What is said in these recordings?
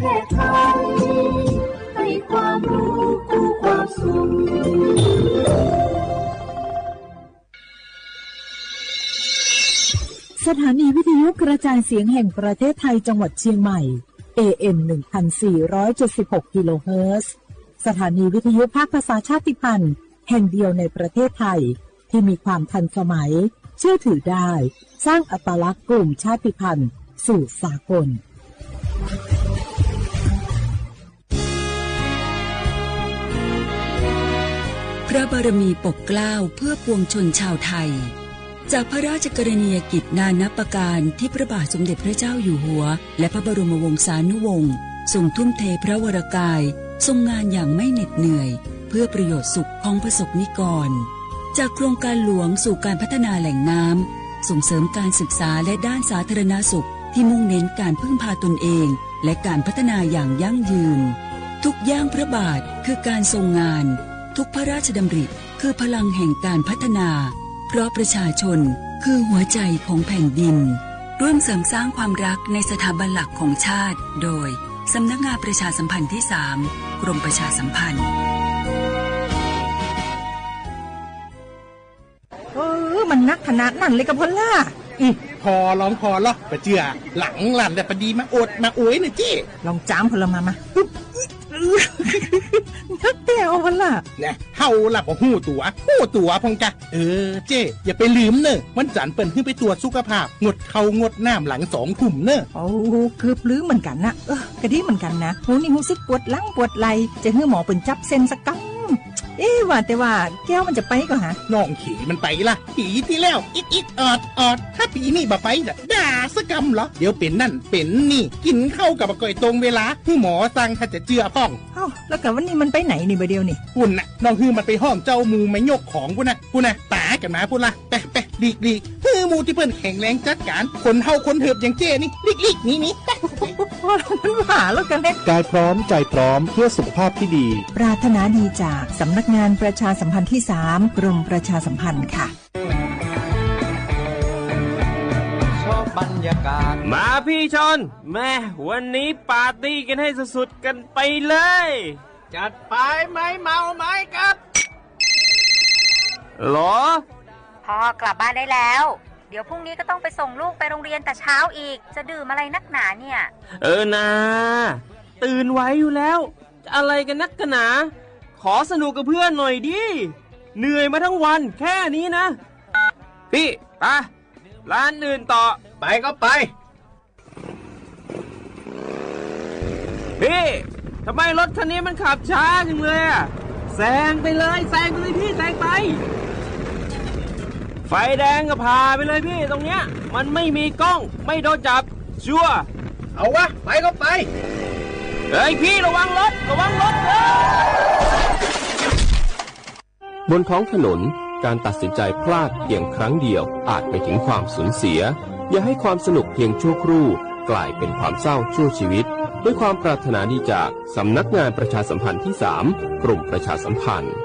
ทศไทยให้ความรู้คู่ความสุขสถานีวิทยุกระจายเสียงแห่งประเทศไทยจังหวัดเชียงใหม่ AM 1476 กิโลเฮิรตซ์สถานีวิทยุภาคภาษาชาติพันธุ์แห่งเดียวในประเทศไทยที่มีความทันสมัยเชื่อถือได้สร้างอัตลักษณ์กลุ่มชาติพันธุ์สู่สากลพระบารมีปกเกล้าเพื่อปวงชนชาวไทยจากพระราชกรณียกิจนานับประการที่พระบาทสมเด็จพระเจ้าอยู่หัวและพระบรมวงศานุวงศ์ทรงทุ่มเทพระวรกายทรงงานอย่างไม่เหน็ดเหนื่อยเพื่อประโยชน์สุขของประสบนิกรจากโครงการหลวงสู่การพัฒนาแหล่งน้ำส่งเสริมการศึกษาและด้านสาธารณสุขที่มุ่งเน้นการพึ่งพาตนเองและการพัฒนาอย่างยั่งยืนทุกย่างพระบาทคือการทรงงานทุกพระราชดำริคือพลังแห่งการพัฒนาเพราะประชาชนคือหัวใจของแผ่นดินร่วมเสริมสร้างความรักในสถาบันหลักของชาติโดยสำนักงานประชาสัมพันธ์ที่ 3 กรมประชาสัมพันธ์มันนักขนาดนั้นเลยกับพ่อล่ะพอร้องพอหรอปะเจือหลังหลันแต่ปะดีมาอดมาโอยนะเจ้ลองจ้ามพลมานักเตี้ยวพ่อล่ะเนี่ยเฮาล่ะบ่ฮู้ตัวพงกะเจ้อย่าไปลืมเนอะวันจันทร์เปิ้นขึ้นไปตรวจสุขภาพงดเข้างดน้ำหลัง2 ทุ่มเนอะโอ้เกือบลืมเหมือนกันนะกะดีเหมือนกันนะหูนี่รู้สึกปวดหลังปวดไหล่จะให้หมอเปิ้นจับเส้นสักกังว่าแต่ว่าแก้วมันจะไปก็หาน้องขี่มันไปล่ะปีที่แล้วอิดออดถ้าปีนี้บ่ไปจะด่าสกำเหรอเดี๋ยวเป็นนั่นเป็นนี่กินข้าวกับก่อยตรงเวลาผู้หมอสั่งถ้าจะเจือพ่องแล้วกับวันนี้มันไปไหนนี่บ่เดียวนี่ปุ่นน่ะน้องฮือมันไปห้องเจ้ามูไม่ยกของปุ่นน่ะตากันมาปุ่นล่ะไปลีกฮือมูที่เพิ่นแข็งแรงจัดการคนเฮาคนเถิบอย่างเจ้นี่ลีกนี่มันหาแล้วกันกายพร้อมใจพร้อมเพื่อสุขภาพที่ดีปรารถนาดีจากสำนักงานประชาสัมพันธ์ที่ 3 กรมประชาสัมพันธ์ค่ะชอบบรรยากาศมาพี่ชนแม่วันนี้ปาร์ตี้กันให้สุดๆกันไปเลยจัดไปไหมเมาไหมครับหรอพ่อกลับบ้านได้แล้วเดี๋ยวพรุ่งนี้ก็ต้องไปส่งลูกไปโรงเรียนแต่เช้าอีกจะดื่มอะไรนักหนาเนี่ยนะตื่นไว้อยู่แล้วอะไรกันนักกันหนาขอสนุกกับเพื่อนหน่อยดิเหนื่อยมาทั้งวันแค่นี้นะพี่ไปร้านอื่นต่อไปก็ไปพี่ทำไมรถคันนี้มันขับช้าจังเลยอะแซงไปเลยพี่แซงไปไฟแดงก็พาไปเลยพี่ตรงเนี้ยมันไม่มีกล้องไม่โดนจับชัวร์เอาวะไปก็ไปเฮ้ยพี่ระวังรถบนท้องถนนการตัดสินใจพลาดเพียงครั้งเดียวอาจไปถึงความสูญเสียอย่าให้ความสนุกเพียงชั่วครู่กลายเป็นความเศร้าชั่วชีวิตด้วยความปรารถนาดีจากสำนักงานประชาสัมพันธ์ที่ 3 กรมประชาสัมพันธ์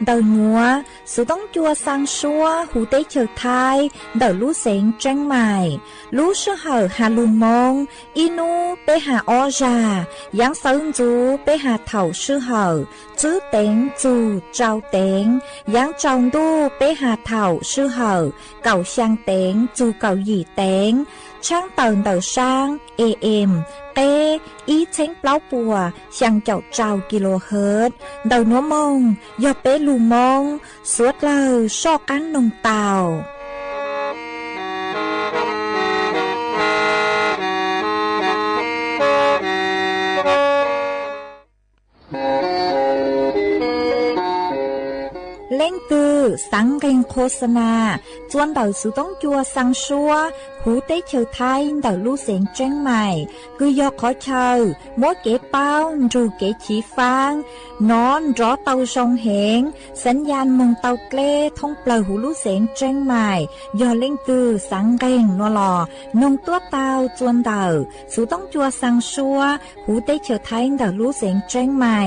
Đầu nhúa, sự tống chua sang xua, hủ tế chờ thai, đầu lú xén trăng mài, lú sư hở hà lùn mông, inu bê hà o già, giáng sơn chú bê hà thảo sư hở, chứ tén chú trao tén, giáng trong đu bê hà thảo sư hở, cầu sang tén chú cầu dì tén, trang tờn đầu sang, AM, tê, ý chánh báo bùa, sang chậu trao kHz, đầu núa mông, do bê lù mông, suốt lờ so cán nông tàu. Lên cư สังเกงโฆษณาจวนเต่าสุต้องจัวสังชัวหูเต้เชอไทยเต่าลู่เสียงเจ้งใหม่คือยอขอเชอมัวเก๋เป้ารูเก๋ฉีฟางนอนรอเต่าทรงเหงสัญญาณมงเต่าเกล้ท่องเปล่าหูลู่เสียงเจ้งใหม่ยอเล่งคือสังเกงนัวหล่อนงตัวเต่าจวนเต่าสุต้องจัวสังชัวหูเต้เชอไทยเต่าลู่เสียงเจ้งใหม่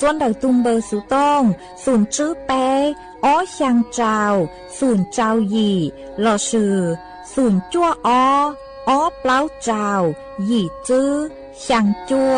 จวนเต่าตุงเบอร์สุต้องศูนย์จื้อเป้อ้อช่างเจ้าศูนย์เจ้าหยี่หล่อชื่อศูนย์จั่วอ้อเปล่าเจ้าหยี่จื้อช่างจั่ว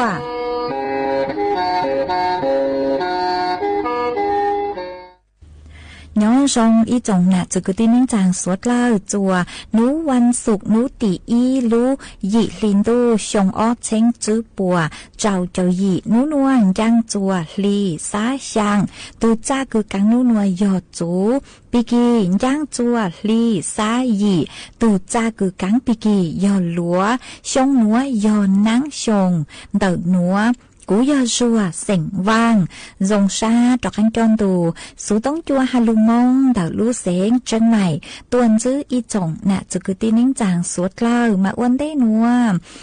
ย้อนทรงอีจงน่ะจะกึตินิ่งจางสวดเล่าจัวนูวันสุกนูตีอีรู้หยี่ลินดูชงอ้อเช้งจื้อปัวเจ้าหยี่นูนวลยังจัวลีสาช่างตูจ้าคือกังนูนวลยอดจูปีกียังจัวลีสาหยี่ตูจ้าคือกังปีกียอดหลัวชงนัวยอดนังชงเดินนัวcú do rùa sỉnh vang dòng xa trọc anh tròn tù số tông chua hà lù mông đảo lú xén chân mày tuần giữ y chồng nạ chứ cứ tin nính chàng suốt lao mà uốn đế nùa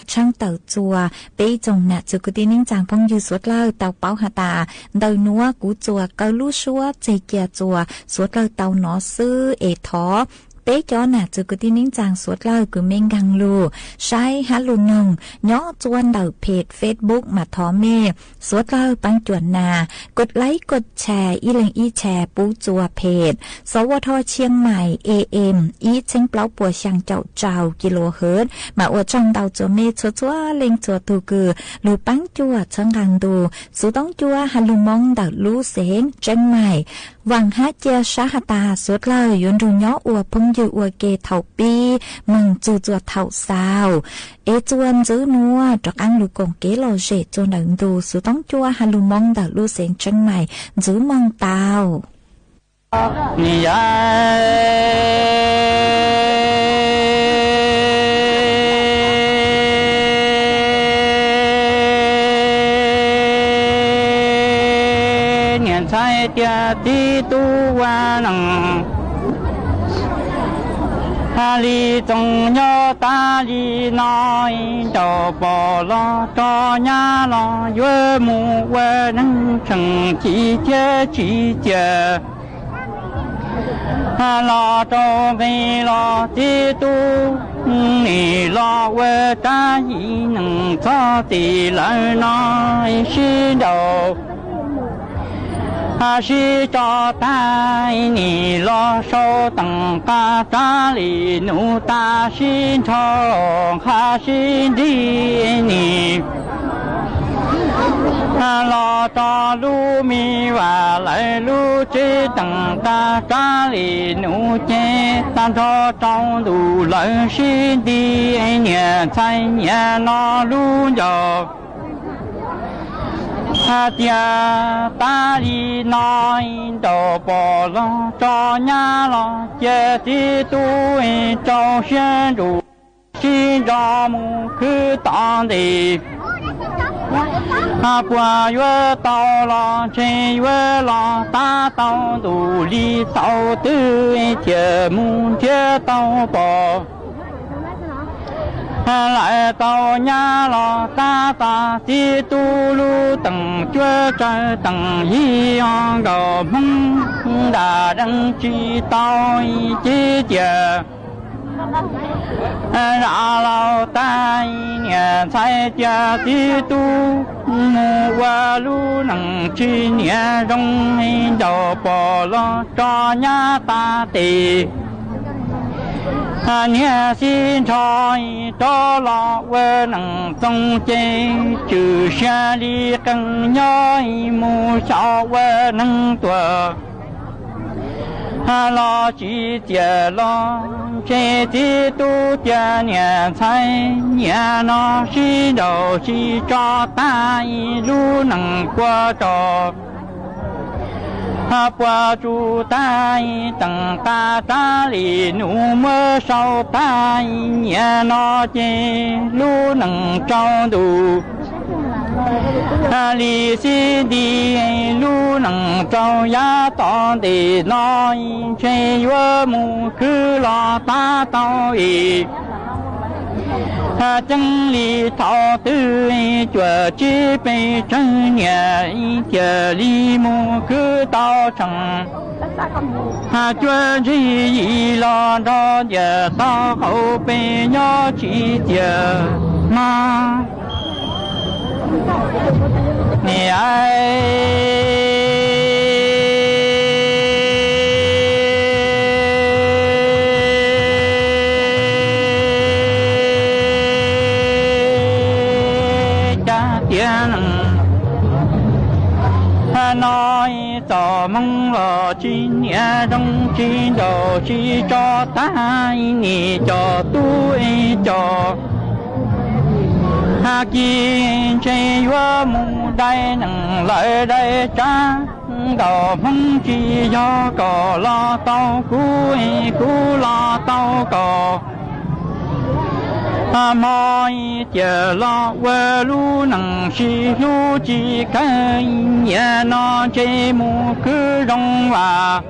trang tàu chùa bế chồng nạ chứ cứ tin nính chàng phong dư suốt lao tàu báo hà tà đời nùa cú chùa câu lú xua chây kia chùa suốt lao tàu nó sư ế thó tế cho nà chứ cứ tin nín chàng suốt lao cứ mênh găng lù sai há lù nồng nhó chuan đầuเพจ Facebook มาท้อเมสุดเล่าปังจวนนากดไลค์กดแชร์อีแรงอีแชร์ปูจัวเพจสวทเชียงใหม่ AM อีเชิงเปล่าปัวช่างเจ้ากิโลเฮิรตซ์มาอวดจังดาวจัวเมชัวเล็งจัวตูกือหรือปังจัวเชิงกังดูสุต้องจัวฮัลลูมองดาวลู่เสงเชียงใหม่หวังฮาเจียชาฮตาสุดเล่ายุนรูย้ออวพงยืออวเกเท่าปีมึงจูจัวเท่าสาวเอจวนจื้อนัวจอกอังลูกงเกโลเจจวนดังดูสุต้องจัวฮัลลูมองดาวลู่เสงเชียงใหม่จื้อมองตาวนี่ยใช่เดียดีตัวนังฮาลีจงยอตาลีน้อยเจ้าปอลอจอยาลอเยมูเวนังฉังจีเจจีเจฮาลอโตเมลอจีตูนี่ลอเวตายีนังซอตีลาน้อยชิโด哈是找带你老手等嘎扎里努大心肠哈是的你哈老找路米瓦来路只等大扎里努见当着找路人心的年才年老路有他家大里南到波浪找伢郎，这地都为招贤主，新招木去当的。他八月到了，正月了，大道路里走的节目接到宝。来到nhà lò ta ta đi tu lu tầng chúa trời tầng hi on đầu mông đã đăng chi tao chi chờ ra lao tai nhà sai cha đi tu mù qua lu nằng chi nhà đông đầu bò lo cho nhà ta tì nhà xin thôi cho lo về nằng sông chê trừ xa đi căng nhói mù sao về nằng tuổi lo chỉ chờ lo chê thì tu chờ nhà thay nhà nó chỉ đầu chỉ cho ta lu nằng qua trò qua chu tai tầng ta ta lì nụ mơ sau tai nhà nó chê lu nằng trong đủ 李西的路能照呀当的那一圈月木克拉大道伊。真理道德觉知被真年天理木克道成。觉知一拉着也到后背要去接嘛。你家爹nói cho mong lo chín nhà trong chín đồ chỉ cho ta ni cho tôi cho kiên chơi vua mu đây nâng lại đây cha đầu mong chỉ do cò lo tao cú lo tao cò mọi chờ lo quê lu nâng si lu chỉ cái nhà nó chơi mu cứ rong và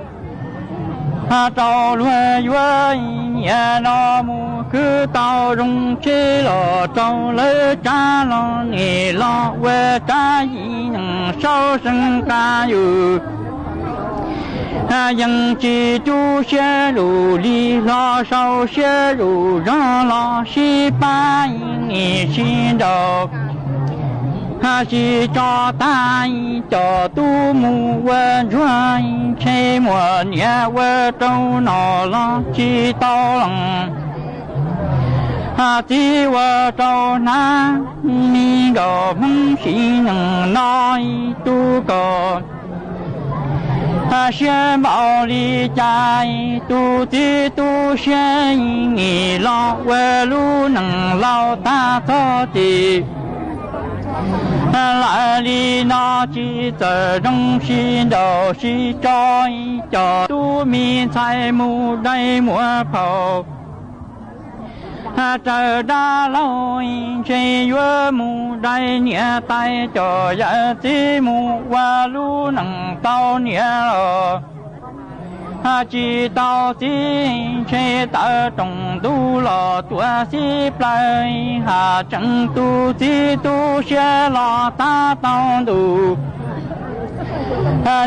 trâu lúa vua nhà nó mu cứ tao rong chơi lo trâu lấy cha lo nè lo quê cha gì nâng sau sinh ca yu dân chỉ chú xe rù đi lo sau xe rù ra lo si ba nghề xin đầu chỉ cho ta cho tu mu quên rồi chơi mùa nhà quê trâu nọ lo chỉ tao lòng chỉ quê trâu na mi đồ mong xin nói tu còn先保利在肚子肚先你老为路能老大做的来里那几则中心都是在叫都民财木来摸跑这大老这月木来年代叫日子木哇路能到年了知道今这大中都了多些来成都几都学了大道路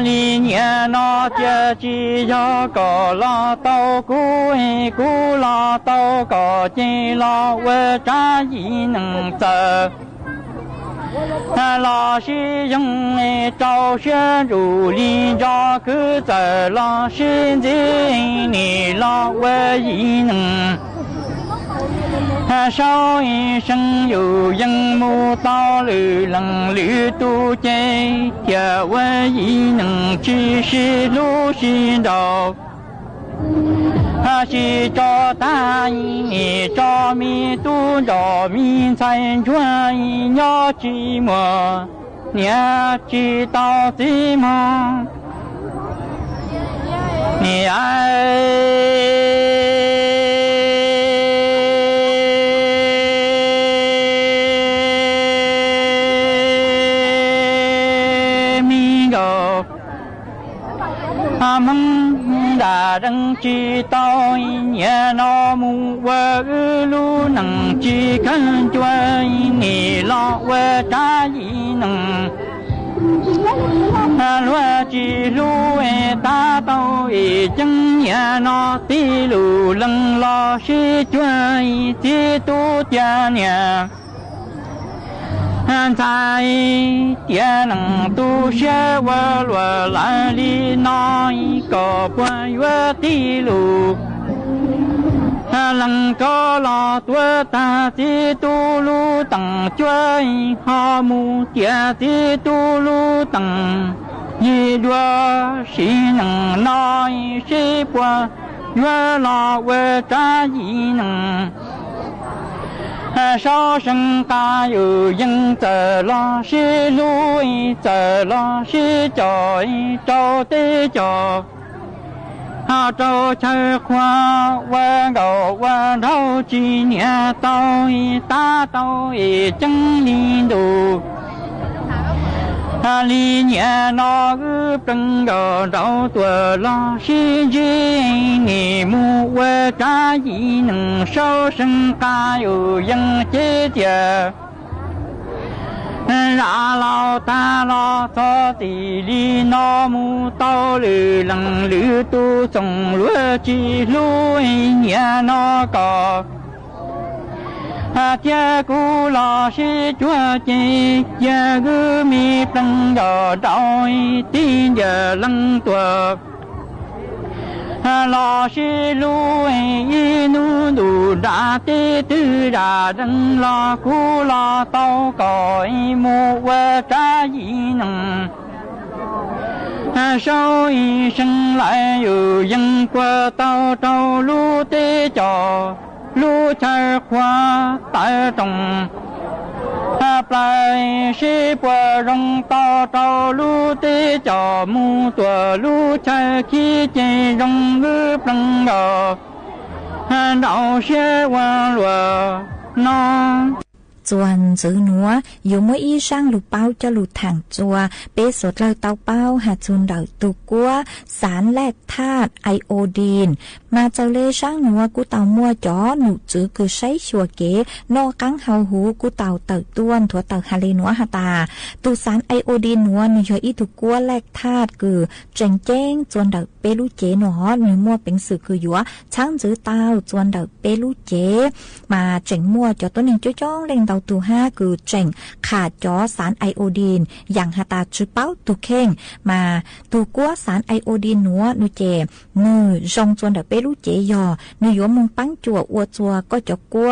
里年那节只要个老道古老道个进老为啥一能走老是用的朝鲜如里绕个在老是经你老为一能少一生有人木道路能旅途间也为一能只是路行道是找大你找米都找米才转要寂寞你知道寂寞你梦大人知道也那么我路能只看准你老我扎一能我只路大道一整也那的路能老是转一几多家呢在天能都学我落来里那一个半月的路，能够老多大的道路等追好木点的道路等，一若是能那一些不月老我这一能。少生大有人走了是路走了是走走的走走车花弯道弯道几年到大道正里路里年那个本个找多了世界，你母我扎一能烧身还有迎接的。ราเราตาเราทอตีลีนอมูเต้าลือหลังลือตูส่งลัวจีลุยเนียนอกอเจ้ากูรอชิจัวจีเจ้ากูมีปังดอดอยตีนเยหลังตัว老是路一路路大的对大人老苦老到高一木我扎一能手一生来有因果到道路的脚路才花带动ปลายชีพวรงต่อเจ้าลูติจอมูตัวลูชายขี้เจรงมือปลังดอเราเชื่อว่าหลัวนอChuan chữ núa, dù mỗi y sang lục bao cho lục thẳng chùa, bế sốt lời tao bao hạt chun đảo tù cua, sán lẹt thát, iodine. Mà châu lê sang núa của tàu mua chó, nụ chữ cứ sấy chùa kế, no cắn hào hú của tàu tàu tuôn, thua tàu hà lê núa hà tà. Tu sán iodine núa, nụ cho y tù cua lẹt thát cứ, tranh chênh chuan đảo bế lũ chế nó, nụ mua bánh sự cứ dũa, sáng chữ tao chuan đảo bế lũ chế. Mà tranh mua cho tôi nên chó lên tàuตัวห้าคือเจ่งขาดจอสารไอโอดีนอย่างฮาตาจุเป้าตุเข่งมาตัวกัวสารไอโอดีนนัวนูเจนือจงจวนเดเปรูเจยอนูยัวมุงปังจัวอัวจัวก็จะกัว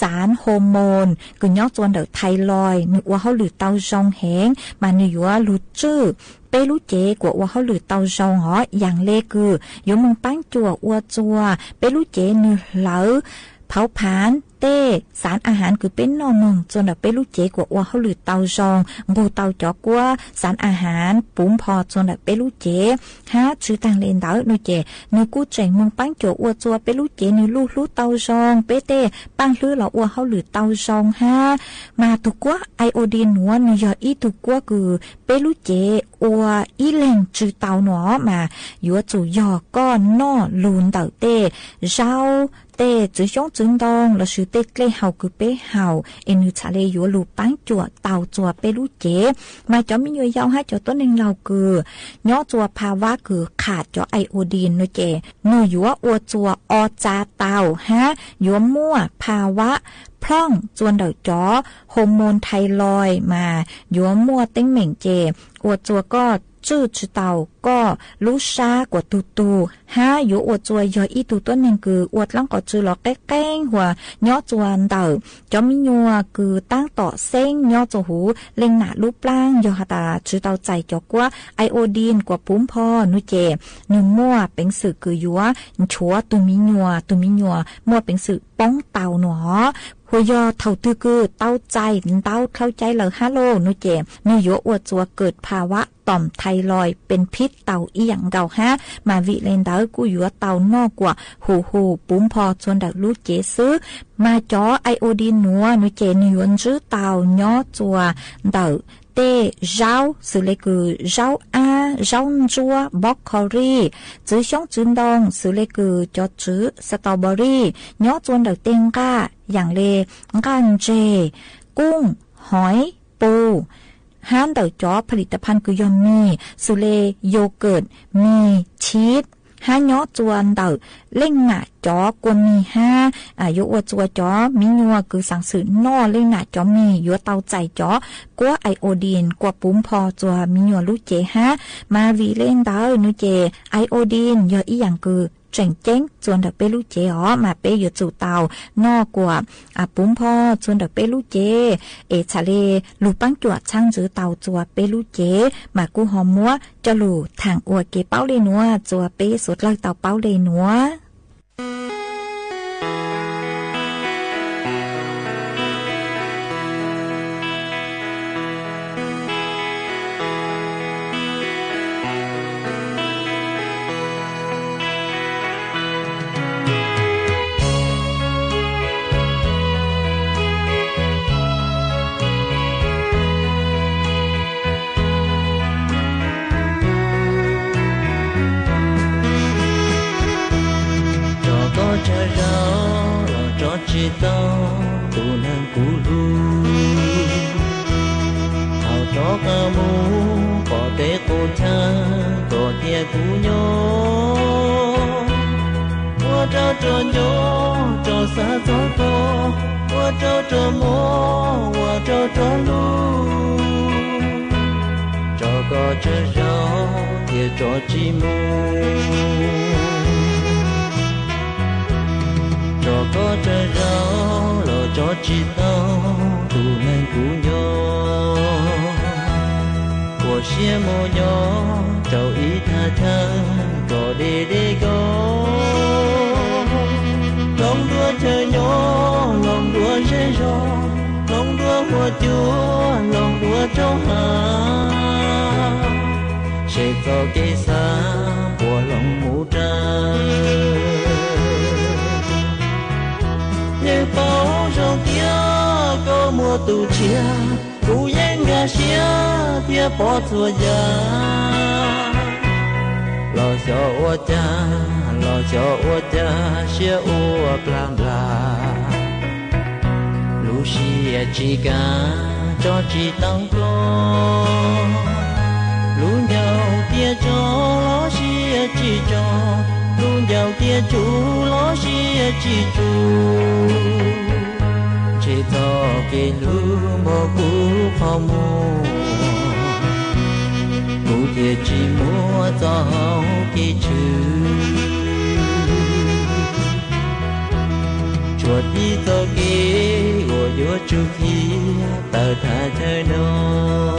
สารโฮอร์โมนคือยอจวนเดไทรอยนูอัวเขาหรือเตาจงแหงมานูยัวลุจื้อเปรูเจกว่าเขาหรือเตาจงหออย่างเลคือยัวมุงปังจัวอัวจัวเปรูเจนูเหลาเผาผลาญสารอาหารคือเป็นนอมงจนแบบเป็นลูกเจกว่าเขาหรือเตาจองบูเตาจอกว่าสารอาหารปุ๋มพอจนแบบเป็นลูกเจฮะชื่อต่างเลนดาวนูเจนูกู้เจงมงปังโจวัวจัวเป็นลูกเจนูลูกเตาจองเปเต้ปังลือเราวัวเขาหรือเตาจองฮะมาตุกว่าไอโอดีนหัวนูยออีตุกว่าคือเป็นลูกเจวัวอีเล่งชื่อเตาหนอมายัวจู่ยอก็นอลูนเตาเต้เจ้าเต้จื้อช่องจื้อดองแล้วชื่อเต้เกล้เฮาคือเป้เฮาเอ็นนูชาเลยัวลูปังจัวเตาจัวเปรูเจมาจอมียัวยาวให้จอต้นหนึ่งเราคือย่อจัวภาวะคือขาดจอไอโอดีนนูเจนูยัวอัวจัวอจาเตาฮะยัวมั่วภาวะพร่องจวนเดาจอฮอร์โมนไทรอยมายัวมั่วเต็งเหม่งเจอัวจัวก็จื้อจื้อเตาก็รู้ช้ากว่าตูฮะอยู่อวดจวยยออีตูต้นหนึ่งคืออวดล่างก็จื้อหลอกแก้งหัวย่อจวนเตาจอมิยัวคือตั้งต่อเส้นย่อจหูเล็งหนารูปร่างยอหตาจื้อเตาใจจอกว่าไอโอดีนกว่าปุ้มพอนุเจนึงมั่วเป็นสื่อคือยัวชัวตุมิยัวมั่วเป็นสื่อป้องเตาหนอหัวยอเท่าตื้อคือเต้าใจเต้าเข้าใจเลยฮัลโหลนุเจนิโยอวดจัวเกิดภาวะต่อมไทรอยเป็นพิษเต่าอีหยังเก่าฮะมาวิเลนดาวกูอยู่เต่านอกกว่าหูปุ้มพอชวนดักลูกเจซื้อมาจ่อไอโอดีนนัวนุเจนิยนซื้อเต่าย่อจัวเต่าเต้เจ้าสื่อเลยคือเจ้าเจ้าจัวบล็อกคอรี่จื้อช่องจื้อดองสื่อเลยคือจอจื้อสตรอเบอรี่ย่อจวนดักเต็งก้าอย่างเลกันเจกุ้งหอยปูห้านเต่าจอผลิตภัณฑ์กุยอมมีสุเลโยเกิร์ตมีชีสห้าย่อจวนเต่าเล่งหน้าจอกวนมีห้าอายุวัวจัวจอมียัวคือสังสือนอเล่งหน้าจอมียัวเตาใจจอกัวไอโอดีนกัวปุ้มพอจัวมียัวลูกเจฮะมาวีเล่งเต่านูเจไอโอดีนยออีอย่างคือเจ๋งเจ้งจวนดักเปลูเจอ๋อมาเปอยู่จู่เตานอกว่าปุ้มพ่อจวนดักเปลูเจชาเลลูปังจวดช่างจื้อเตาจัวเปลูเจมากูหอมมัวจะลูทางอวดเกเป้าเลนัวจัวเปสุดเลยเตาเป้าเลนัว nâng cú lu hào cho ca mù có thể cô cha có thể cú nhô qua cho nhô cho xa gió to qua cho mô qua cho lu cho có chơi gió thì cho chi mù cho có chơi gió lo cho chi tao tu nên cú nhô của xe mô nhô trâu ý tha thang có đi có lòng đua chơi nhô lòng đua chơi gió lòng đua hoa chúa lòng đua trong hà sẽ có cái xa của lòng mũ trăng nhưng bao trong kia có mùa tù chia cú yên gà xía phía bỏ thua già lo cho ô cha xía ô blam bla lu xía chỉ cả cho chỉ tăng con lu nhau tia cho lo xía chỉ cho lu nhau tia chú lo xía chỉ chú chỉ cho cái lu mò cú phò mù cú tia chỉ mua cho cái chữ chuột đi cho cái ngồi giữa chu khi tờ thả chơi nó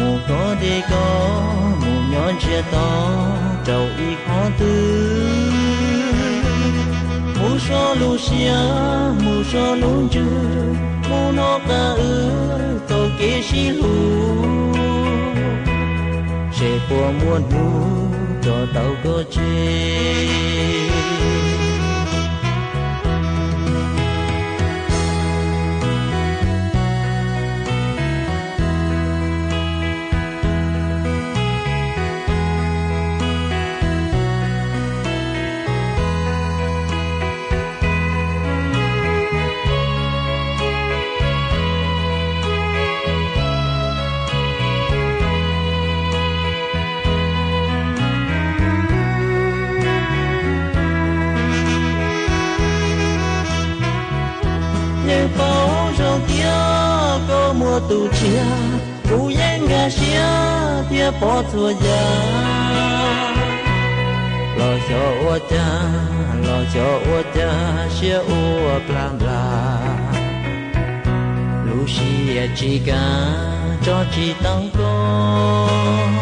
mù có đi có mù nhón chia to trầu y khó tư mù so lu xia mù so lu chư mù nó ca tổ kế xí lu sẽ bùa muôn nu cho tàu có chê tu chia cú yên gà xía phía bỏ thua già lo cho ô cha xía ô blam bla lu xía chỉ cả cho chỉ tăng con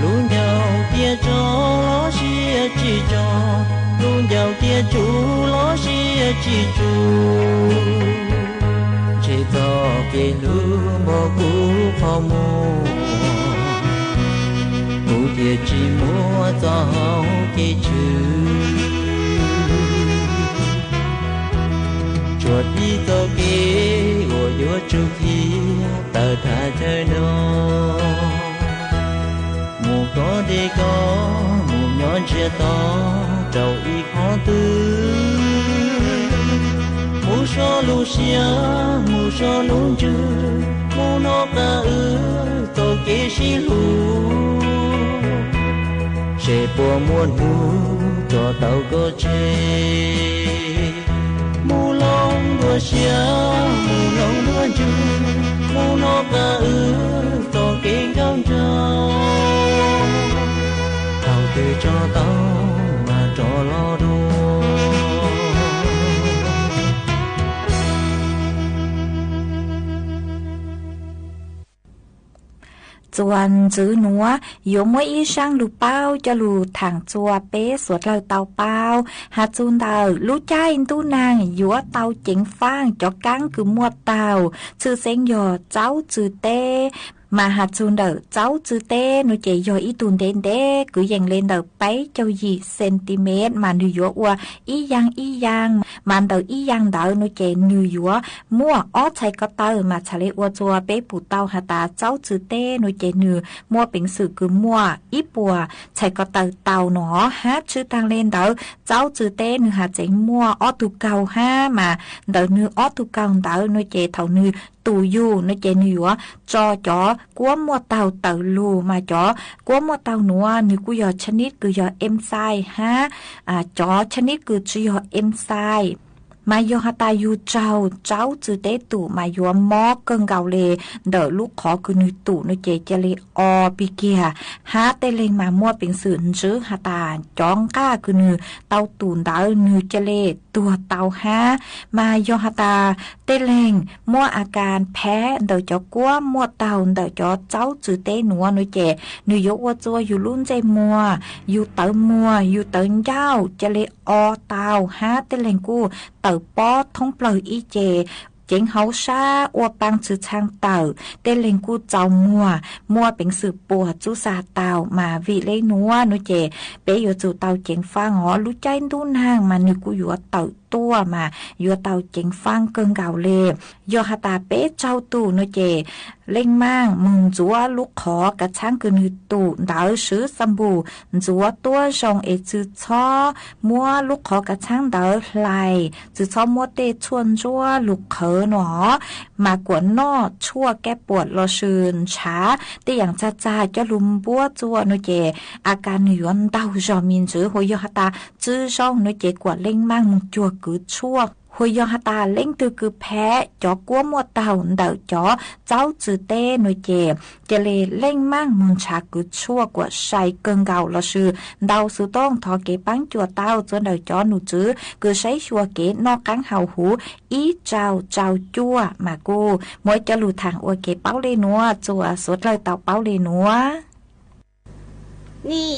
lu nhau tia cho lo xía chỉ cho lu nhau tia chú lo xía chỉ chú chỉ cho cái lu mò cú phò mù cú tia chỉ mua cho cái chữ chuột đi cho cái ngồi giữa chu khi tờ thả chơi nó mù có đi có mù nhón chia to trầu y khó tư mù so lu xia mù so lu chư mù nó ca tổ kế xí lu sẽ bùa muôn nu cho tàu có chê mù long đua xia mù long đua chư mù nó ca tổ kế cao trâu tàu từ cho tàu mà cho lo đua chuẩn chữ núa yếu mỗi y sang lù bao cho lù thẳng chùa bé suốt lời tàu bao hạt chun tàu lú chai tu nàng yếu tàu chính phang cho căng cứ mua tàu chữ sen giò cháu chữ tê mà hạt chun đỡ cháu chữ tê nó chạy do ý tuần đến đế cứ dành lên đỡ bấy châu gì cm mà nữ dũa qua ý giang mà đỡ ý giang đỡ nó chạy nữ dũa mua ót chạy có tờ mà trả lệ qua chùa bế bù tàu hạt ta cháu chữ tê nó chạy nữ mua bình sự cứ mua ý bùa chạy có tờ tàu nó hát chữ tăng lên đỡ cháu chữ tê nữ hạt chạy mua ót tu cầu ha mà đỡ nữ ót tu cầu đỡ nó chạy thầu nữ tù du nó chạy nữ cho chó của mua tàu tự lù mà chó của mua tàu nữa nữ cứ giờ chăn ít cứ giờ em sai ha chó chăn ít cứ chỉ giờ em sai mà do hạt ta yu cháu chữ tế tủ mà do mó cơn gạo lề đỡ lúc khó cứ nữ tủ nó chạy cho lề bị kia há tê lên mà mua bình sự chứ hạt ta chón cá cứ nữ tàu tủ đỡ nữ cho lề tua tàu ha mà do hạt ta tê lên muaอาการแพ้đỡ cho quá mua tàu đỡ cho cháu chữ tế nữa nó chạy nữ dỗ qua chua yu luôn chạy mua yu tự giao cho lề tàu há tê lên cu tự bó thông lời ý chè chén hấu xa ô băng chữ trang tờ tên lên cu cháu mua bình sự bùa chú xa tàu mà vì lấy núa nó chè bé yếu chủ tàu chén pha ngõ lú cháy đu nàng mà nữ cu yếu tự tua mà yếu tàu chén phang cơn gạo lề do hạt ta bé trao tù nó chè lên mang mừng chúa lúc khó cả sáng cứ nữ tù đỡ sứ xăm bù chúa tua rong ế chữ cho mua lúc khó cả sáng đỡ lại chữ cho mua tê chuôn chúa lúc khở nó mà của nó chua kép bột lo sườn chá têอย่างจ้าcho lùm búa chúa nó chèอาการnữ yuan đau do mình chữ hồi do hạt ta chữ rong nó chè của lên mang mừng chua cứ chua hồi do hạt ta lên từ cứ phé chó của mua tàu đỡ chó cháu chữ tê nói chè chè lê lên mang mừng trà cứ chua của say cơn gạo là sự đau sự tông thọ kế bắn chùa tao cho đỡ chó nụ chữ cứ say chua kế no cắn hào hú ý chào chua mà cô mỗi cho lù thẳng ôi kế báo lê núa chùa suốt lời tàu báo lê núa Nì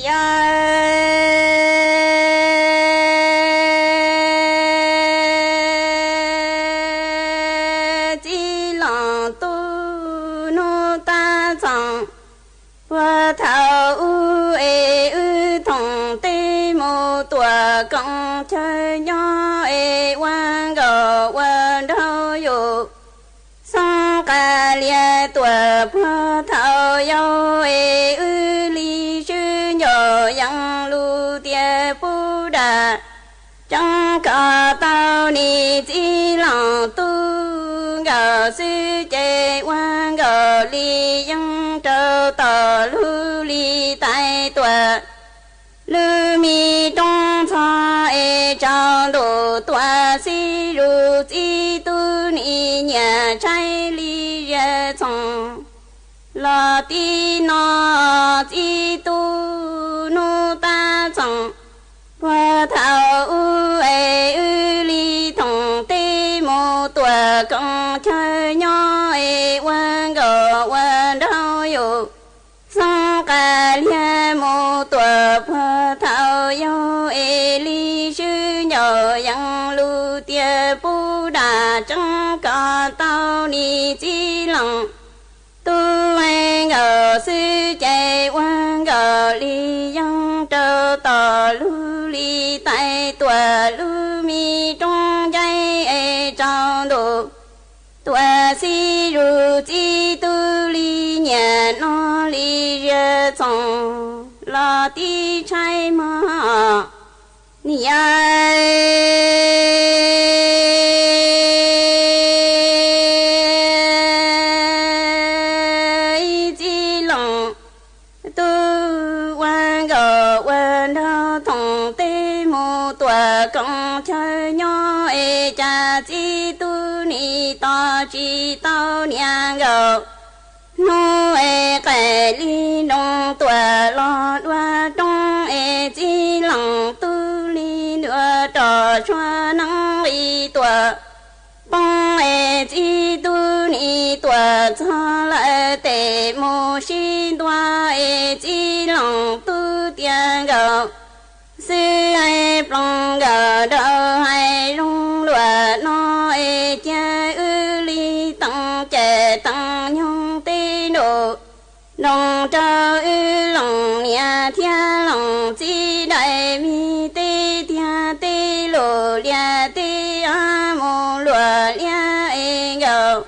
con chơi nhỏ quan gò quan đâu dù xong cả lia tuổi phơ thảo yêu ly sư nhỏ yang lu tia phu đà chẳng cả tao ni chỉ lòng tu gò sư chơi quan gò ly yang trâu tờ lu ly tại tuổi lư mi trong cha trong đồ tòa si ru chi tu ni nhà trai li ye chong la ti no chi tu nu ta chong qua thảo u li thong tê mô tòa công chơi nhỏ quan gò quan đau yêu sang cả lia mô tòa phơ thảo yêu ly sư nhỏ yang lu tia bu đà chẳng cả tao ni chi lòng tu ngờ sư chạy quan ngờ ly yang trơ tờ lu ly tại tòa lu mi trong dây trong đồ tòa si ru chi tu ly nhà nó ly rơ chong la ti chai ma ni ai chi lòng tu quan gò quan đau thong tê mô tòa công chơi nhỏ cha chi tu ni ta chi tao nhang gò nô cái ly đông tòa lo đoa trong chi lòng tu ly đua trò choa năng y tòa bông chi tu ni tòa cho lại tề mô si đoa chi lòng tu tiền gò sư plong gò đâu hay lung lụa nó cha ư ly tăng trẻ tăng nhung tê độ lòng trơ lòng nhà thiên lòng chi đại mi tê thiên tê lô lia tê a mô lô lia e gạo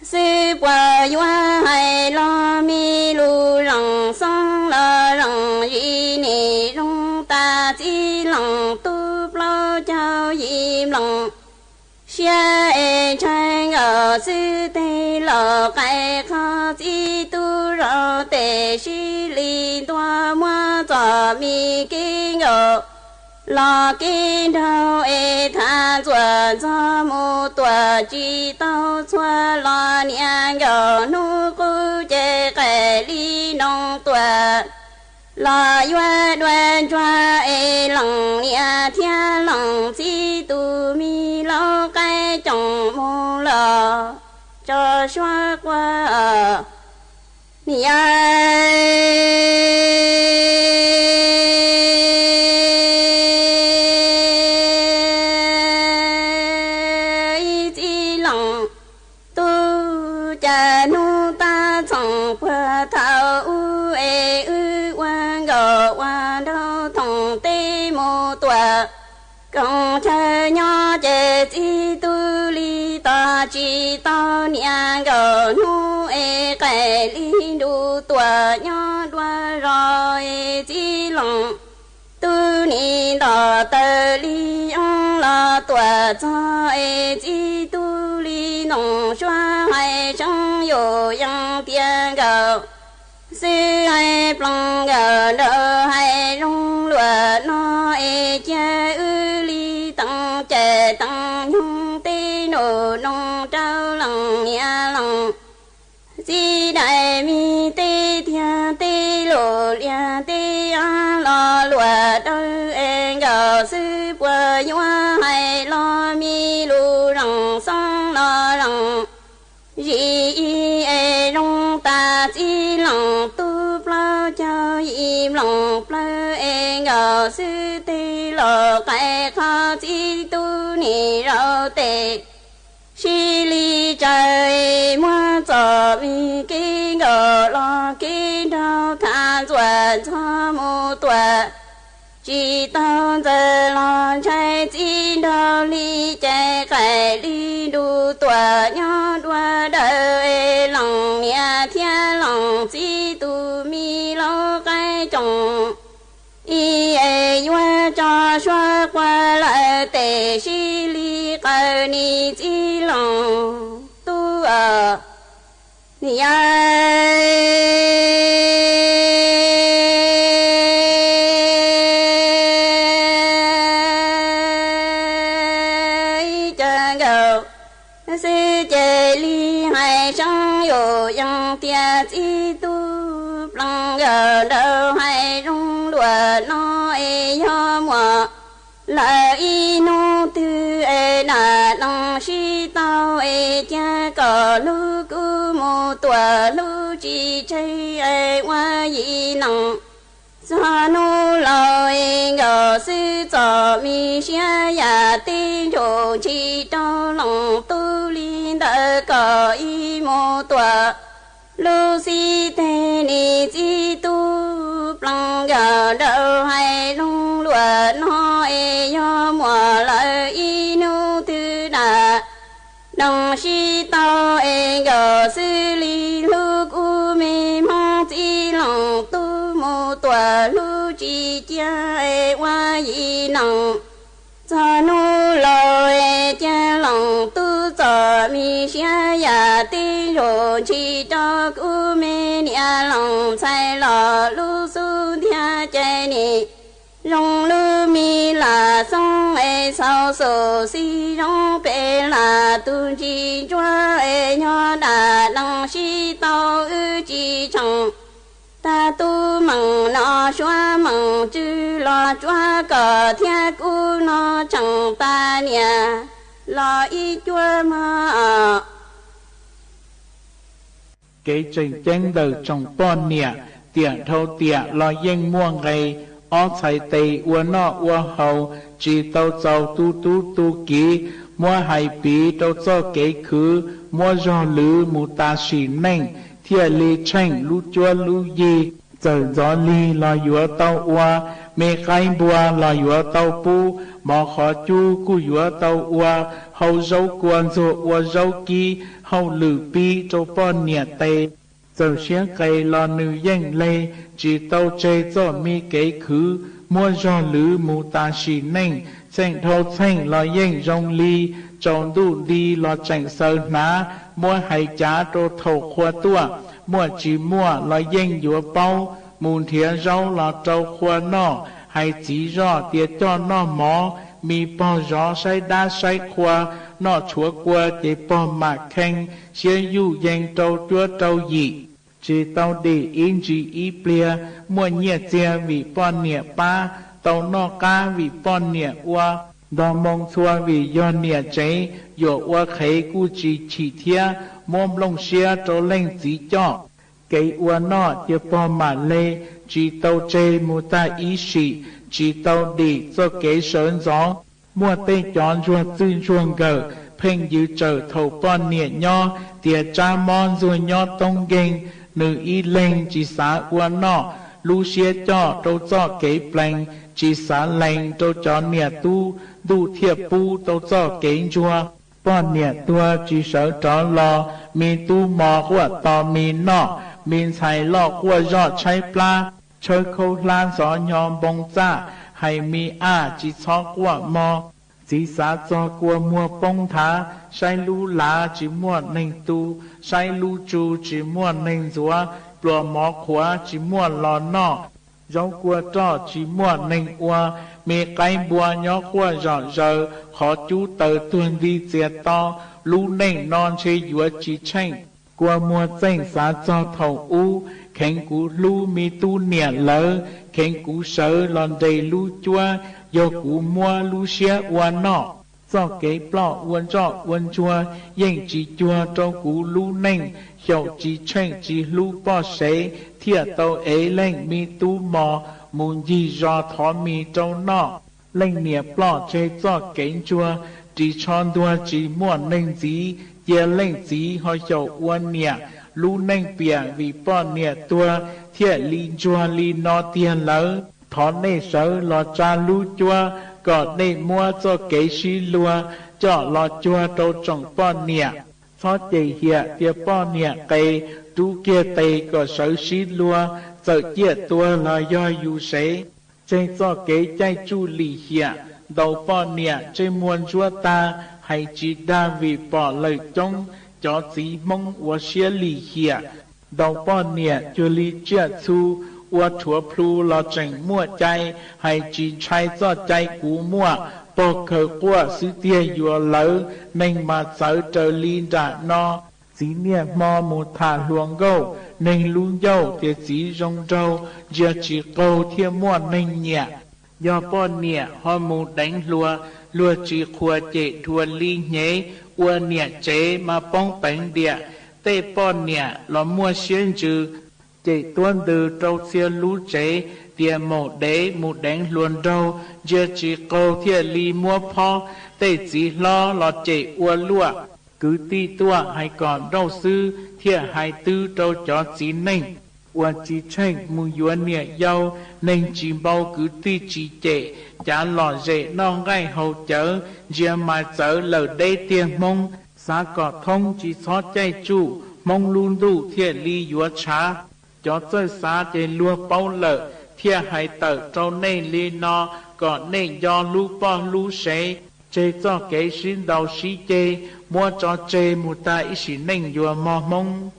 sư quả yoa hay lo mi lu rong song lo rong yi ni rong ta chi lòng tu plo chao yi lòng xia e chang ở sư tê lò cái kho chi tu rò tê sư li toa mua tòa mi kinh ở lò kinh thao e tha chua cho mu tòa chi tao chua lò niang ở nu cu chê cái li nong tòa lò yua đoan choa e lòng nia thiên lòng chi tu mi lo cái chồng mu lò cho xoa qua nia chi lòng tu cha nu ta chồng qua thao u e u quan gò quan đâu thong tê mô tòa công chơi nhỏ chế chi tu li ta chi ta niang gò nu e cái li du tòa nhỏ đoa rồi chi lòng tu ni đò tơ li ông la tòa cho e chi tu li nong xoa hay trong yo yang tiền gạo sư hay plong gạo đỡ hay rong lúa nó e cha ư li tăng trẻ tăng nhung tê nổ nong trao lòng nhà lòng chi đại mi tê thiên tê lô lia tê a lo lúa đỡ en gạo sư qua yoa hay lo mi lu rong song lo rong yi e rong ta chi lòng tu plo cho im lòng plo e ngờ sư tê lo cái kho chi tu ni rau tê si li trời mua cho mi kinh ngờ lo kinh đau tha chuẩn cho mu tòa chỉ tao giờ lo trái chi đau li chạy cái li du tòa nhỏ đoa đời lòng nhà thiên lòng chi tu mi lo cái chồng y e yoa cho xoa qua lại tề si li cái ni chi lòng tu ở ni sư chế li hay sang yo yang tia chi tu plong gờ đâu hay rung lúa nó e yo mo la y no tu e na long shi tao e cha có lu cu mo tua lu chi chơi e wa yi nong sa nu loi ngờ sư cho mi xia ya ti cho chi cho lòng tu li đã có y mô tòa lu si te ni chi tu plong gà đâu hay lung lúa nó e yo mùa lại y nu tư đà đồng si tao e gờ sư li lu cu mi mong chi lòng tu mô tòa lu chi cha e wa yi nong cho nu lo e cha lòng tu cho mi xia ya ti ro chi cho cu mi nia lòng sai lo lu su thia che ni rong lu mi la song e sao so si rong pe la tu chi choa e nho da long si tao ư chi chong ta tu mong nó xoa mong chư lo choa cờ thia cu nó chẳng ta nia lo y chua mà cái chơi chén đời trong pon nia tiện thâu tiện lo yên muông gây ó chạy tây uốn nọ uốn hậu chỉ tàu giàu tu ký mua hai bí tàu cho kế khứ mua giò lứ mù ta xỉ nành thiệt lì chanh lú chua lú gì giờ gió lì lo yúa tàu ua mê cái bùa lo yúa tàu pu mò khó chu cu yúa tàu ua hậu dấu cuốn rồi ua dấu kỳ hậu lử pi cho pon nhẹ tê giờ xé cây lo nữ yên lê chỉ tàu chơi cho mi kế khứ mua do lử mù ta xì nênh chanh thâu chanh lo yên rong ly tròn đủ đi lo chanh sơ ná mua hay giá trô thầu khoa tua mua chỉ mua lo yên dùa bao mùn thiế rau lo trâu khoa nọ hay chỉ rõ tiết cho nó mó mi bao gió say đa say khoa nó chúa qua để bao mạc khen xế yu yên trâu chúa trâu dị chỉ tao đi in chỉ ý plia mua nhẹ chè vì pon nhẹ pa tao nó cá vì pon nhẹ ua đo mong xua vì do nhẹ chế dỗ ua khế cu chỉ thia mồm lông xia trâu lên chỉ cho cái ua nó để bao mà lê chỉ tao chế mù ta ý sĩ chỉ tao đi cho cái sơn gió mua tên chọn ruột tư ruộng gờ phênh dư trở thầu pon nhẹ nho tiệt cha mon rồi nho tông geng nữ y lên chỉ xá ua nọ lu xia cho trâu cho kế pleng chỉ xá lành trâu cho nhẹ tu đủ thiệp pu trâu cho kế chua pon nhẹ tua chỉ sợ trò lò mi tu mò của tò mi nọ mi xài lọ của giọt cháy pla chơi khâu lan gió nhom bông cha hay mi chỉ cho của mò chỉ xá cho của mua bông thá sai lu lá chỉ mua nền tu sai lu chu chỉ mua nền rúa plua mò khóa chỉ mua lò nọ dấu của trò chỉ mua nền ua mẹ cái bùa nhỏ của rõ giờ khó chú tờ tuần đi dẹt to lu nền non chơi dúa chỉ chanh của mua danh xá cho thầu u khen cú lu mi tu nẻ lỡ khen cú sớ lòn đầy lu chua do cú mua lu xia ua nọ do kế plọ uốn trọ uốn chua yên chỉ chua trong cú lu neng hiệu chỉ chanh chỉ lu bỏ xế thiệt tàu ấy lên mi tu mò muốn gì do thó mi trong nọ lên nẻ plọ chơi do kế chua chỉ tròn đua chỉ mua neng gì ye lên gì họ hiệu uốn nẻ lu neng bìa vì bỏ nẻ tua thiệt li chua li no tiền lỡ thó nê sớ lo cha lu chua có nê mua cho kế xí lùa cho lo chua trâu trồng bỏ nẻ phó chế hiện tiệp bỏ nẻ cây tu kia tây có sớ xí lùa giờ chia tua là do yu xế trên cho kế chay chu lì hiện đầu bỏ nẻ trên muôn chúa ta hay chỉ đa vì bỏ lời trong cho chỉ mong của xế lì hiện đầu bỏ nẻ chu lì chia chuว่าถั่วพลูเราจังมั่วใจให้จีใช้จ่อใจกูมั่วปอกเคยกว่าซื้อเตี้ยอยู่เหลอในมาเสอเจอลีดานอสีเนี่ยมอมูทาหลวงโก้ในลุงเย้าเตียสีจงเจ้าเจียจีโกเทียมั่วในเนี่ยยอป้อนเนี่ยฮอมูแดงลัวจีขัวเจทัวลีเnhếอัวเนี่ยเจมาป้องแปงเดียเต้ป้อนเนี่ยเรามั่วเชียนจือchế tuân từ trâu xia lú chế tiền mộ đế một đánh luôn trâu giờ chỉ câu thiệt li mua pho tê chỉ lo chế ua lụa cứ ti tua hay còn đâu sư thiệt hai tư trâu chó chỉ nênh ua chỉ tranh mu yuan nhẹ dâu nên chỉ bao cứ ti chỉ chế chả lò dễ non gai hậu chở giờ mà chở lờ đế tiền mông xa cỏ thông chỉ xót chay chủ mong luôn đủ thiệt li yuan trá cho chơi xa chế lua bao lợ thiệt hay tờ trâu nê li no còn nê do lu po lu xế chế cho kế xin đầu xí chế mua cho chế một ta ý xí nênh dùa mò mông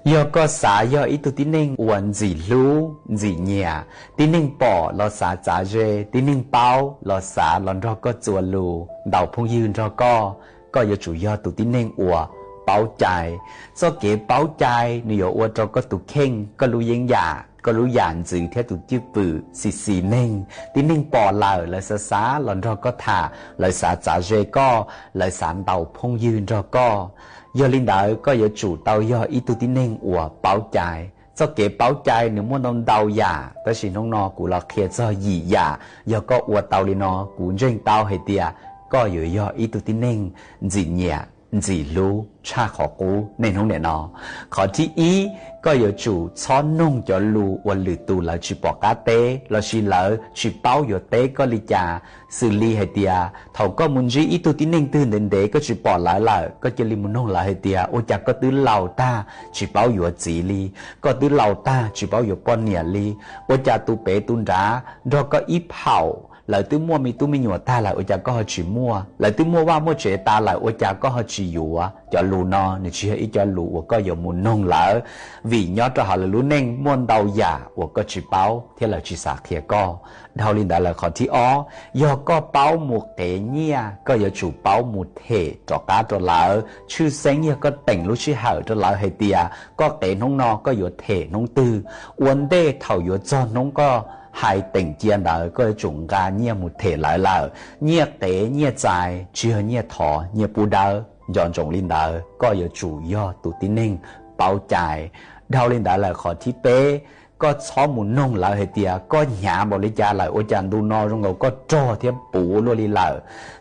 do có xã do ý tụ tín nênh uẩn gì lu gì nhà tín nênh bỏ lo xã trả dê tín nênh bao lo xã lon ro có chùa lù đầu phong dương ro có do chủ do tụ tín nênh ủa bảo chạy do kế bảo chạy nếu ở trong có tụ khen có lú yên giả có lú dàn dự theo tụ chữ bự xì nên tí nên bỏ lời lời xá lần rồi có thả lời xá trả dê có lời sản đầu phong dương rồi có do linh đạo có giờ chủ tàu do ý tụ tí nên của bảo chạy do kế bảo chạy nếu muốn nông đầu giả đó là nông nọ của là kia do gì giả do có của tàu đi nó của riêng tàu hay tiệt có giờ do ý tụ tí nên gì nhẹ gì lú cha khó cú nên không để nó khó tí ý có yếu chủ cho nông cho lù và lử tù là chỉ bỏ cá tế là chỉ lỡ chỉ bao yếu tế có lý trả xử lý hay tìa thầu có muốn gì ít tu tín nên tư đến đấy có chỉ bỏ lại có chỉ li muốn nông lại hay tìa ôi chả có tứ lầu ta chỉ bao yếu chỉ li có tứ lầu ta chỉ bao yếu bọn nhẹ li ôi chả tu bể tu đá rồi có ít hậu lại tứ mua mi tu mi nhựa ta lại ôi chả có họ chỉ mua lại tứ mua qua mua chế ta lại ôi chả có họ chỉ dụ cho lù no nên chỉ ít cho lù có yếu muốn nông lỡ vì nhớ cho họ là lú nên muôn đầu giả của có chỉ báo thế là chỉ xả kia co đào linh đã là khó thi ó do có báo một cái nhia có yếu chủ báo một thể cho cá cho lỡ chứ sáng như có tỉnh lúc chỉ hở cho lỡ hay tia có cái nông no có yếu thể nông tư uốn đê thầu yếu cho nông có hai tỉnh chiên đỡ có chủng gà nhia một thể lại lỡ nhia tế nhia dài chưa nhia thọ nhia bù đỡ dọn trồng linh đỡ có yếu chủ do tụ tín ninh bao chạy đào lên đã là khó thi tế có xó muốn nông lại hệ tia có nhà bảo lý cha lại ôi chàng đu no trong ngầu có trò thêm bù luôn đi lại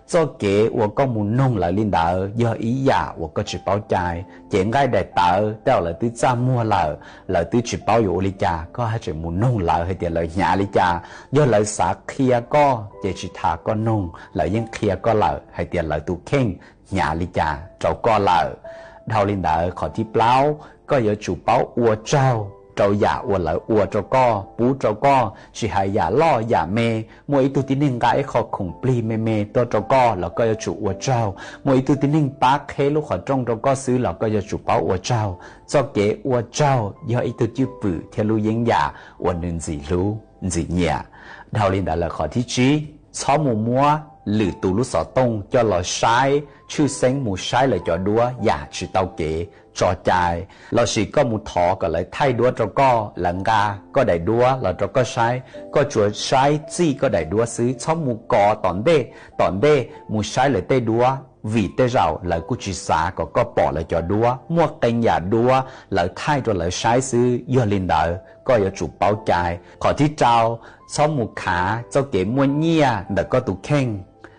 cho kế của có muốn nông lại linh đã do ý giả của có chỉ bao chạy chuyện gai đại tờ theo là tứ cha mua lại tứ chỉ bao dụ lý cha có hai chuyện muốn nông lại hệ tia lại nhà lý cha do lại xã kia có chỉ thả có nông lại những kia có lại hệ tia lại tụ khen nhà lý cha trâu có lại đào lên đã khó thi plau có yếu chủ báo ua trao trâu giả ua lại ua trâu co bú trâu co chỉ hay giả lo giả mê mỗi tu tín hình gái khó khủng pli mê to trâu co là có yếu chủ ua trao mỗi tu tín hình bác khế lúc khỏi trong trâu co xứ là có yếu chủ báo ua trao do kế ua trao do ý tu chữ bự theo lưu diễn giả ua nên gì lưu gì nhẹ đào lên đã là khó thi trí xó mù mua lử tù lúc sọ tông cho lò sai chư sinh mù sai lại cho đua giả chỉ tao kế cho chạy lò chỉ có một thọក៏lại thay đua cho co lằng gà có đầy đua là cho có sai có chuột sai chi có đầy đua xứ cho mù cò tòn đê mù sai lại tê đua vì tê rào lại cứ chỉ xả có bỏ lại cho đua mua canh nhà đua lại thay cho lại sai xứ do linh đợi có yếu chủ báo chạy khỏi thi trao cho mù khá cho kế mua nhia đã có tụ khen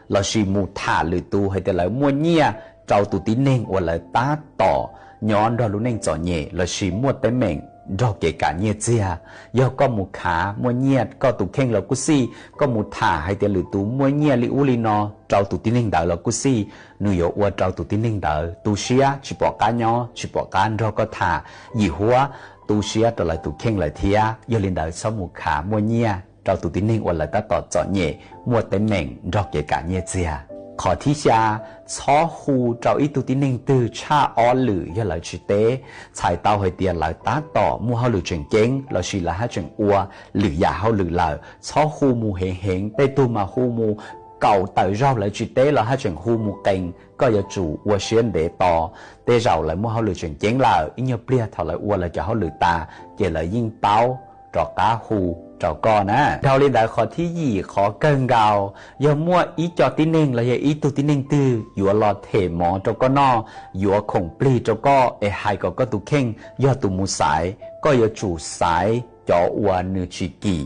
là chỉ mù thả lử tu hay là mua nhia trao tụ tín nên hoặc là tá tỏ nhón đó lúc nên chọn nhẹ là chỉ mua tới mình đó kể cả nhẹ chia do có một khá mua nhẹ có tụ khen là cú si có một thả hay lử tu mua nhẹ li u li no trao tụ tín nên đỡ là cú si nuôi yếu qua trao tụ tín nên đỡ tu xia chỉ bỏ cá nhỏ chỉ bỏ cá đó có thả gì hóa tu xia trở lại tụ khen lại thia do linh đỡ sau một khá mua nhẹ trao tụ tín nên hoặc là ta tỏ chọn nhẹ mua tới mình đó kể cả nhẹ chia khó thi xa xó hù trao ít tu tín nên từ cha ó lử do lời chỉ tế xài tao hơi tiền lại tá tỏ mua hao lử chuyện chén là chỉ là hai chuyện ua lử giả hao lử lời xó hù mù hẹn tê tu mà hù mù cầu tự rau lại chỉ tế là hai chuyện hù mù cành có giờ chủ ua xuyên để tỏ tê rau lại mua hao lử chuyện chén là ít nhiều bia thảo lại ua lại cho hao lử ta chỉ là yên báo trò cá hù trò con á đào lên đại khó thi gì khó cân gào giờ mua ý cho tín nên là giờ ý tu tín nên tư vừa lọt thể mỏ cho con no vừa khổng pli cho con hai có tu khen do tu mu sải có giờ chủ sải cho uan nữ chỉ kỳ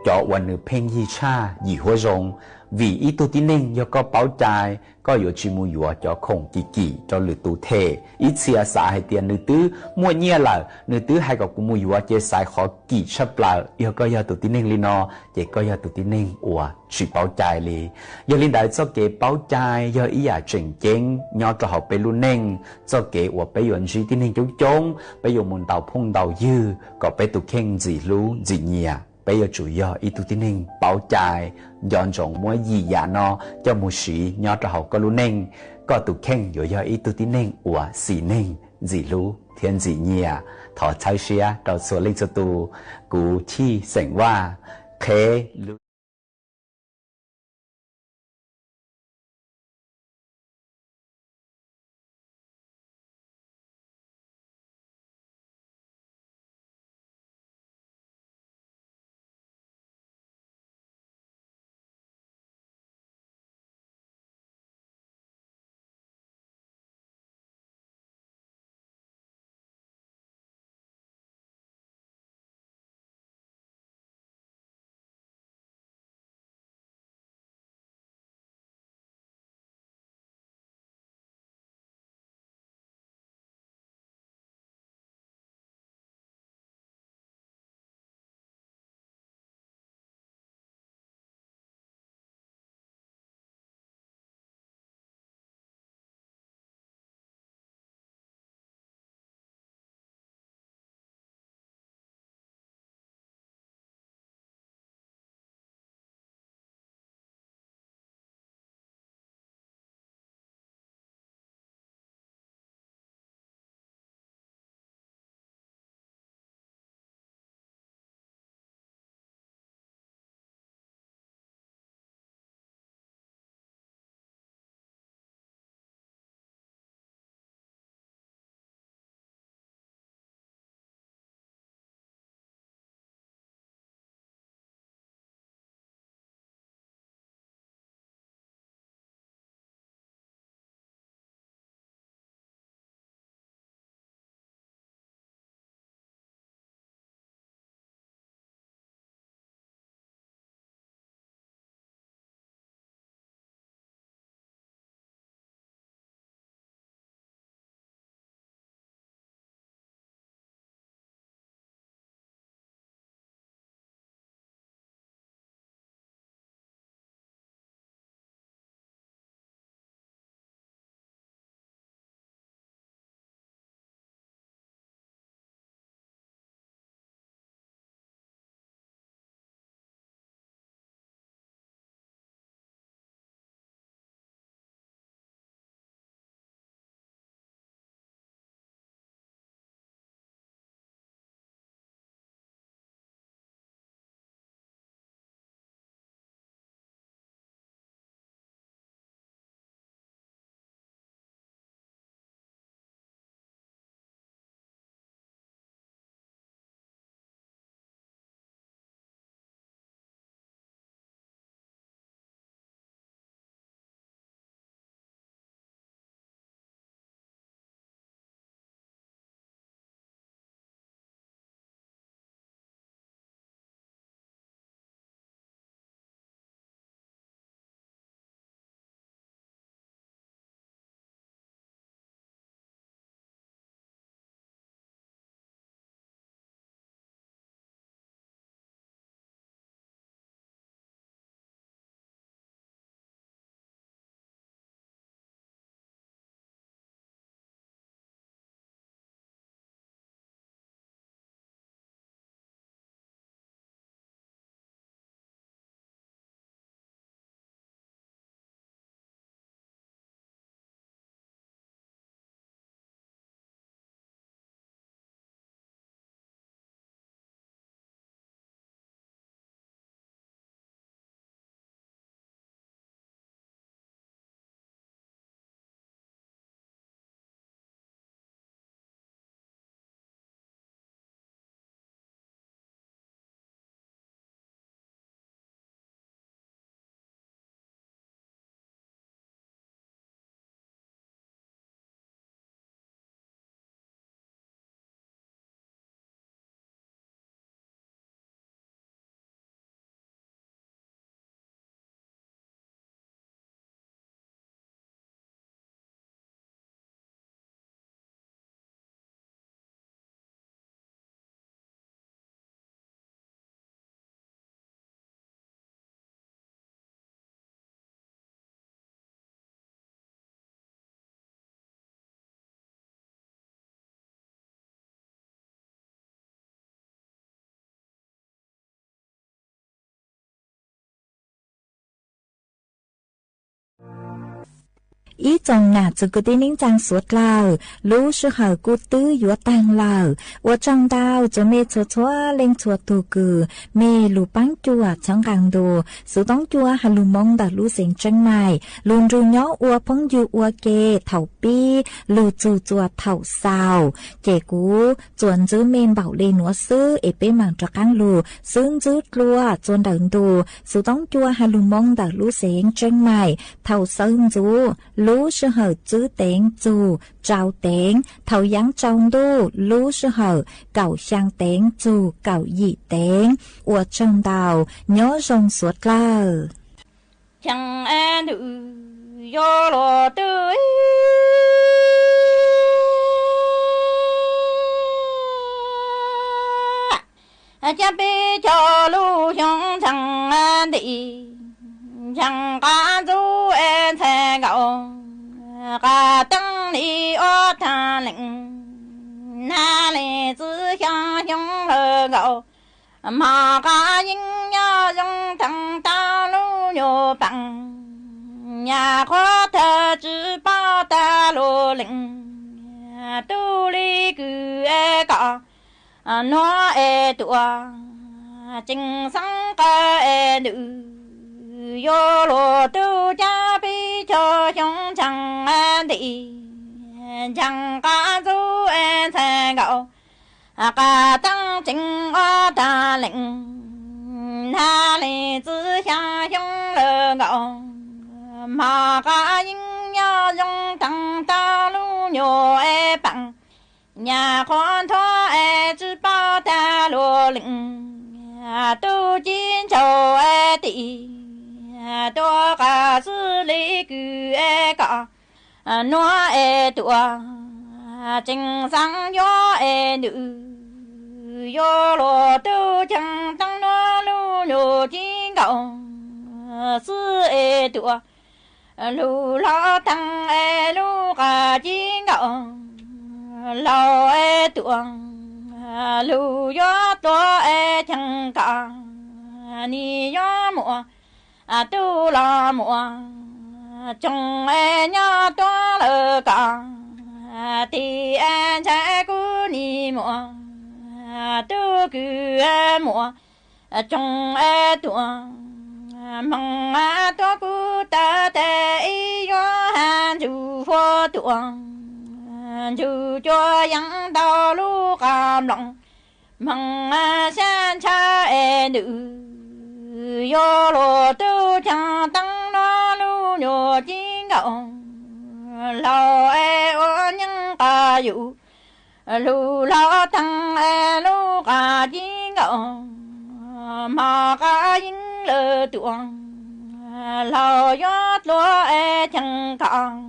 cho uan nữ pen yi cha gì hoa rong vì ý tu tín nên do có báo trái có yếu chỉ mua yếu cho khổng kỳ cho lử tu thể ít xia xã hay tiền nữ tứ mua nhia là nữ tứ hay có cũng mua yếu chế sai khó kỳ chấp là yếu có yếu tu tín nên lino chế có yếu tu tín nên ủa chỉ báo trái li yếu linh đại cho kế báo trái yếu ý à chuyển chén nhỏ cho học bê luôn nên cho kế ủa bê yếu chỉ tín nên chống bê yếu muốn tàu phong tàu dư có bê tu khen gì lú gì nhia bây giờ chủ yếu ý tu tín hình bảo chạy dọn dọn mỗi gì giả nó cho một sĩ nhỏ cho học có luôn nên có tu khen yếu ý tu tín hình của sĩ nên gì lú thiên gì nhia thọ trái xia đầu số linh cho tu cú chi sảnh hoa khế ý chồng nà chỉ có tin trang suốt lờ lú sư hở cú tư yếu tăng lờ ở trong đào cho mẹ chúa chúa lên chúa tu cử mẹ lù bắn chùa trong càng đồ sự tống chùa hà lù mong đã lú sinh chân mày luôn ru nhó ua phong du ua kê thầu pi lù chù chùa thầu sao trẻ cú chuẩn giữ men bảo lên núa sư ế bế màng cho càng lù xương giữ lùa chuẩn đợn đồ sự tống chùa hà lù mong đã lú sinh chân mày thầu sơn du lú sư hở chữ tiếng dù trao tiếng thầu dáng trong đu lú sư hở cậu sang tiếng dù cậu dị tiếng ở trong đào nhớ rong suốt lờ chẳng ai nữ yo lo tươi cha bi cho lu trong chẳng an đi chẳng có du em thế gạo cả tăng đi ở thà lệnh na lệ giữ cho trong lờ gạo mà cả những nhà trong thằng ta lu nhô bằng nhà khó thờ chữ bao ta lô lệnh tu li cứ e cả nó e tua chính sáng ca e nữ yo lo tu cha bi cho trong chẳng an đi chẳng cả du e thế gạo cả tăng chính ở ta lệnh na lệ giữ cha trong lờ gạo mà cả những nhà trong thằng ta lu nhô e bằng nhà con thọ e chữ bao ta lô lệnh tu chín châu e tỷ to cả sư lý cứ e cả nó e tua chính sáng gió e nữ yo lo tu chẳng tăng nó lu nhô chín gạo sư e tua lu lo tăng e lu cả chín gạo lâu e tuồng lu gió to e chẳng cả ni gió mùa tu la mùa trong e nhớ to lờ cả thì em sẽ cứ ni mùa tu cứ e mùa trong e tuồng mong to cứ ta te gió han du phô tuồng chú cho yang đào lu cam lòng mong san cha e nữ yo lo tu chẳng tăng nó lu nhô chín gạo lao e ô những ca dụ lu lao tăng e lu ca chín gạo mà ca những lơ tuồng lao gió lo e chẳng càng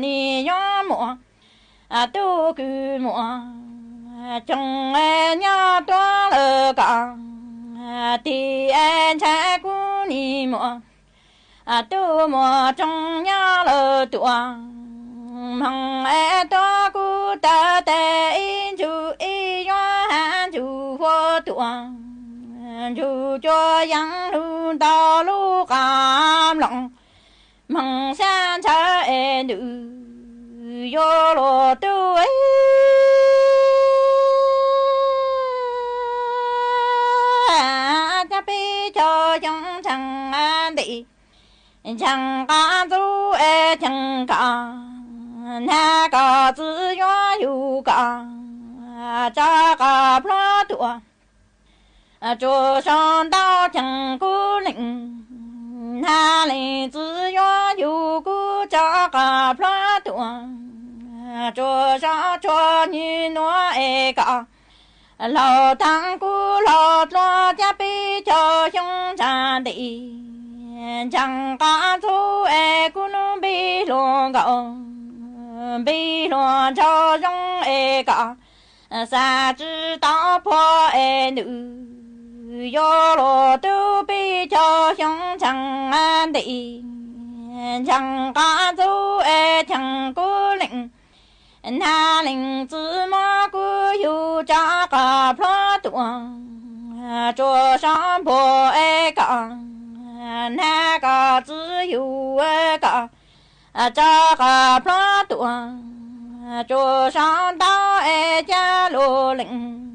ni gió mùa tu cứ mùa trong e nhớ to lờ cả thì em sẽ cứ ni mùa tu mùa trong nhớ lờ tua mong e to cứ ta te in chú y gió han chú vô tua chú cho yang lu tao lu cam lòng mong san cha e nữ yo lo tu ấy cha bi cho trong chẳng an đi chẳng có du e chẳng có na có tự do yêu có cha có lo tua cho son đau chẳng cố lệnh na lệ tự do yêu cố cha có lo tua cho ra cho như nó e cả lao thang cú lao lo cha bi cho trong cha đi chẳng có thu e cú nó bi lo gạo bi lo cho trong e cả sa chữ tao po e nữ yo lo tu bi cho trong chẳng an đi chẳng có thu e chẳng cố lệnh na linh tự ma cu yu cha cả pha tuang cho sang bo e cả na cả tự yu e cả cho cả phá tua chùa sáng tao cha lô lĩnh